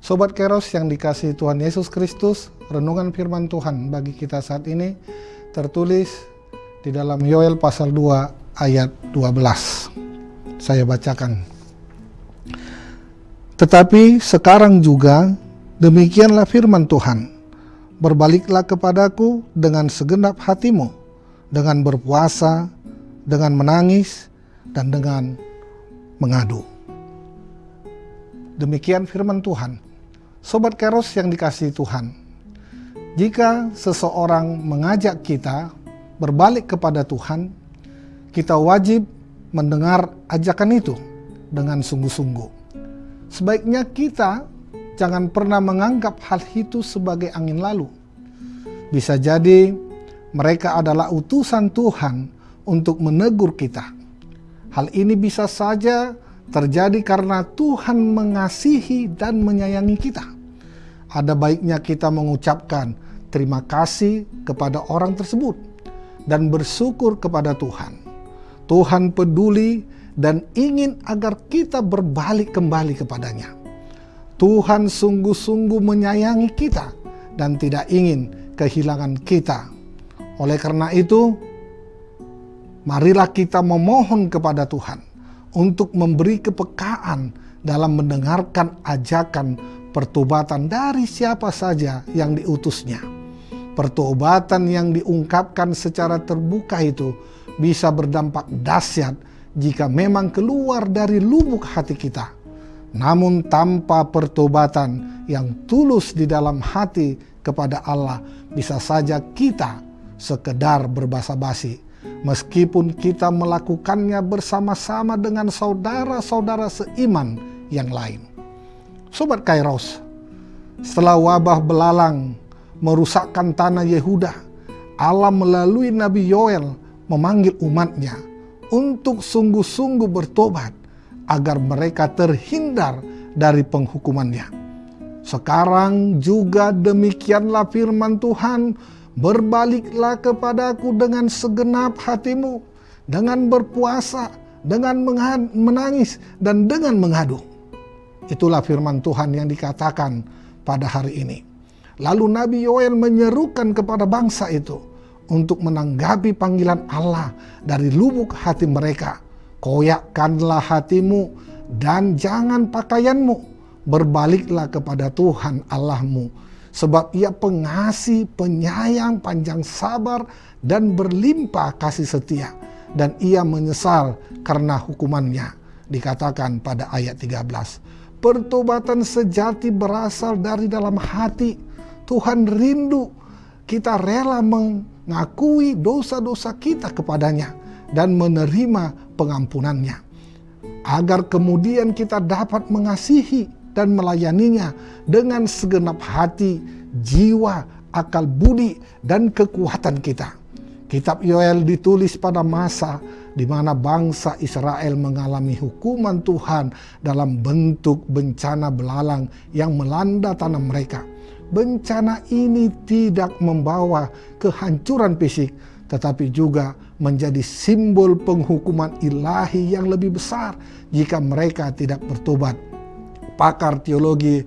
Sobat Keros yang dikasihi Tuhan Yesus Kristus, renungan firman Tuhan bagi kita saat ini tertulis di dalam Yoel pasal 2 ayat 12. Saya bacakan. Tetapi sekarang juga demikianlah firman Tuhan, berbaliklah kepadaku dengan segenap hatimu, dengan berpuasa, dengan menangis, dan dengan mengadu. Demikian firman Tuhan. Sobat Keros yang dikasihi Tuhan, jika seseorang mengajak kita berbalik kepada Tuhan, kita wajib mendengar ajakan itu dengan sungguh-sungguh. Sebaiknya kita jangan pernah menganggap hal itu sebagai angin lalu. Bisa jadi mereka adalah utusan Tuhan untuk menegur kita. Hal ini bisa saja terjadi karena Tuhan mengasihi dan menyayangi kita. Ada baiknya kita mengucapkan terima kasih kepada orang tersebut dan bersyukur kepada Tuhan. Tuhan peduli dan ingin agar kita berbalik kembali kepadanya. Tuhan sungguh-sungguh menyayangi kita dan tidak ingin kehilangan kita. Oleh karena itu, marilah kita memohon kepada Tuhan untuk memberi kepekaan dalam mendengarkan ajakan pertobatan dari siapa saja yang diutusnya. Pertobatan yang diungkapkan secara terbuka itu bisa berdampak dahsyat jika memang keluar dari lubuk hati kita. Namun tanpa pertobatan yang tulus di dalam hati kepada Allah, bisa saja kita sekedar berbasa-basi, meskipun kita melakukannya bersama-sama dengan saudara-saudara seiman yang lain. Sobat Kairos, setelah wabah belalang merusakkan tanah Yehuda, Allah melalui Nabi Yoel memanggil umatnya untuk sungguh-sungguh bertobat agar mereka terhindar dari penghukumannya. Sekarang juga demikianlah firman Tuhan, berbaliklah kepadaku dengan segenap hatimu, dengan berpuasa, dengan menangis, dan dengan mengadu. Itulah firman Tuhan yang dikatakan pada hari ini. Lalu Nabi Yoel menyerukan kepada bangsa itu untuk menanggapi panggilan Allah dari lubuk hati mereka. Koyakkanlah hatimu dan jangan pakaianmu. Berbaliklah kepada Tuhan Allahmu, sebab Ia pengasih, penyayang, panjang sabar, dan berlimpah kasih setia. Dan Ia menyesal karena hukumannya. Dikatakan pada ayat 13. Pertobatan sejati berasal dari dalam hati. Tuhan rindu kita rela mengakui dosa-dosa kita kepadanya dan menerima pengampunannya, agar kemudian kita dapat mengasihi dan melayaninya dengan segenap hati, jiwa, akal budi, dan kekuatan kita. Kitab Yoel ditulis pada masa di mana bangsa Israel mengalami hukuman Tuhan dalam bentuk bencana belalang yang melanda tanah mereka. Bencana ini tidak membawa kehancuran fisik, tetapi juga menjadi simbol penghukuman ilahi yang lebih besar jika mereka tidak bertobat. Pakar teologi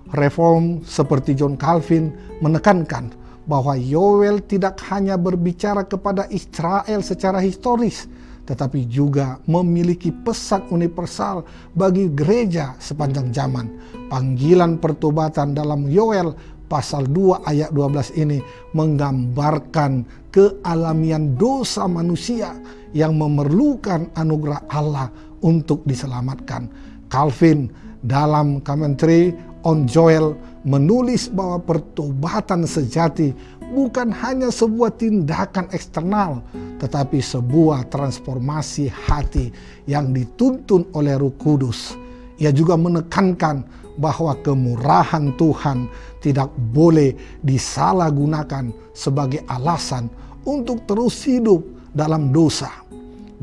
reform seperti John Calvin menekankan bahwa Yoel tidak hanya berbicara kepada Israel secara historis, tetapi juga memiliki pesan universal bagi gereja sepanjang zaman. Panggilan pertobatan dalam Yoel pasal 2 ayat 12 ini menggambarkan kealamian dosa manusia yang memerlukan anugerah Allah untuk diselamatkan. Calvin dalam Commentary on Joel menulis bahwa pertobatan sejati bukan hanya sebuah tindakan eksternal, tetapi sebuah transformasi hati yang dituntun oleh Roh Kudus. Ia juga menekankan bahwa kemurahan Tuhan tidak boleh disalahgunakan sebagai alasan untuk terus hidup dalam dosa.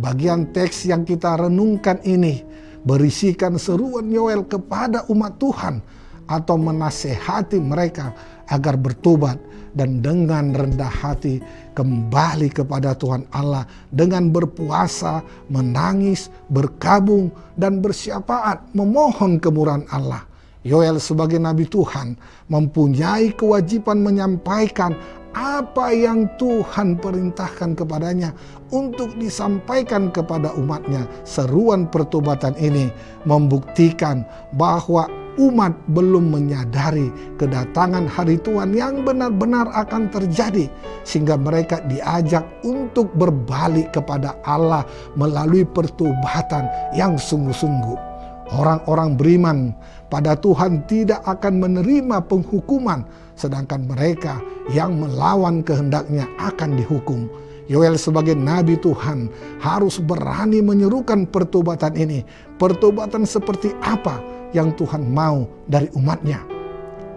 Bagian teks yang kita renungkan ini berisikan seruan Yoel kepada umat Tuhan atau menasehati mereka agar bertobat dan dengan rendah hati kembali kepada Tuhan Allah dengan berpuasa, menangis, berkabung, dan bersyafaat memohon kemurahan Allah. Yoel sebagai nabi Tuhan mempunyai kewajiban menyampaikan apa yang Tuhan perintahkan kepadanya untuk disampaikan kepada umatnya. Seruan pertobatan ini membuktikan bahwa umat belum menyadari kedatangan hari Tuhan yang benar-benar akan terjadi, sehingga mereka diajak untuk berbalik kepada Allah melalui pertobatan yang sungguh-sungguh. Orang-orang beriman pada Tuhan tidak akan menerima penghukuman, sedangkan mereka yang melawan kehendaknya akan dihukum. Yoel sebagai nabi Tuhan harus berani menyerukan pertobatan ini. Pertobatan seperti apa yang Tuhan mau dari umatnya?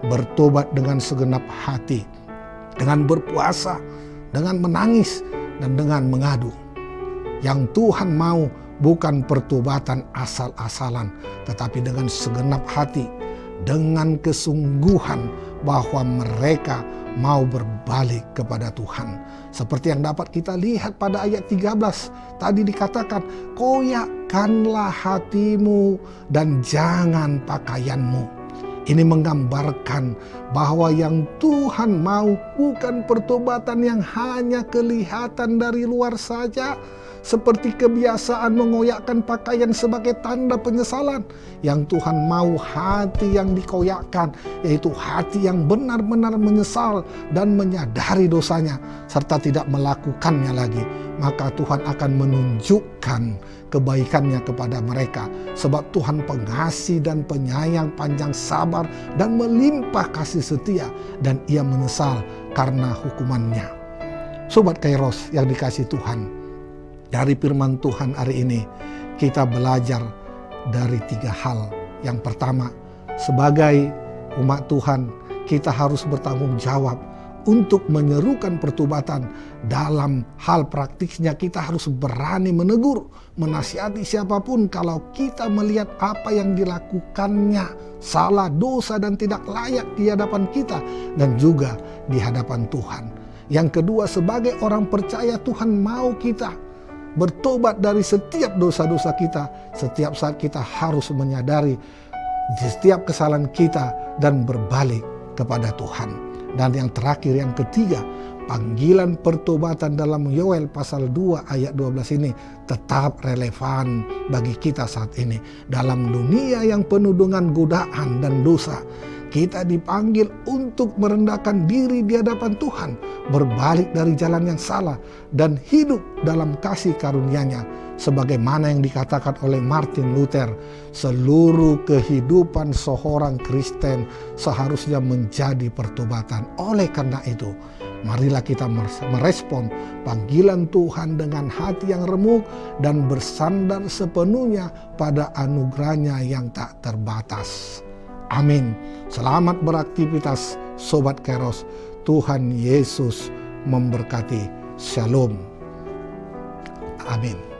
Bertobat dengan segenap hati, dengan berpuasa, dengan menangis, dan dengan mengadu. Yang Tuhan mau bukan pertobatan asal-asalan, tetapi dengan segenap hati, dengan kesungguhan bahwa mereka mau berbalik kepada Tuhan. Seperti yang dapat kita lihat pada ayat 13, tadi dikatakan, koyakkanlah hatimu dan jangan pakaianmu. Ini menggambarkan bahwa yang Tuhan mau bukan pertobatan yang hanya kelihatan dari luar saja, seperti kebiasaan mengoyakkan pakaian sebagai tanda penyesalan. Yang Tuhan mau hati yang dikoyakkan, yaitu hati yang benar-benar menyesal dan menyadari dosanya, serta tidak melakukannya lagi. Maka Tuhan akan menunjukkan kebaikannya kepada mereka. Sebab Tuhan pengasih dan penyayang, panjang sabar, dan melimpah kasih setia, dan Ia menyesal karena hukumannya. Sobat Kairos yang dikasihi Tuhan, dari firman Tuhan hari ini kita belajar dari 3 hal. Yang pertama, sebagai umat Tuhan kita harus bertanggung jawab untuk menyerukan pertobatan. Dalam hal praktisnya kita harus berani menegur, menasihati siapapun kalau kita melihat apa yang dilakukannya salah, dosa, dan tidak layak di hadapan kita dan juga di hadapan Tuhan. Yang kedua, sebagai orang percaya Tuhan mau kita bertobat dari setiap dosa-dosa kita. Setiap saat kita harus menyadari di setiap kesalahan kita dan berbalik kepada Tuhan. Dan yang terakhir, yang ketiga, panggilan pertobatan dalam Yoel pasal 2 ayat 12 ini tetap relevan bagi kita saat ini. Dalam dunia yang penuh dengan godaan dan dosa, kita dipanggil untuk merendahkan diri di hadapan Tuhan, berbalik dari jalan yang salah, dan hidup dalam kasih karunia-Nya. Sebagaimana yang dikatakan oleh Martin Luther, seluruh kehidupan seorang Kristen seharusnya menjadi pertobatan. Oleh karena itu, marilah kita merespon panggilan Tuhan dengan hati yang remuk dan bersandar sepenuhnya pada anugerah-Nya yang tak terbatas. Amin. Selamat beraktivitas Sobat Kairos. Tuhan Yesus memberkati. Shalom. Amin.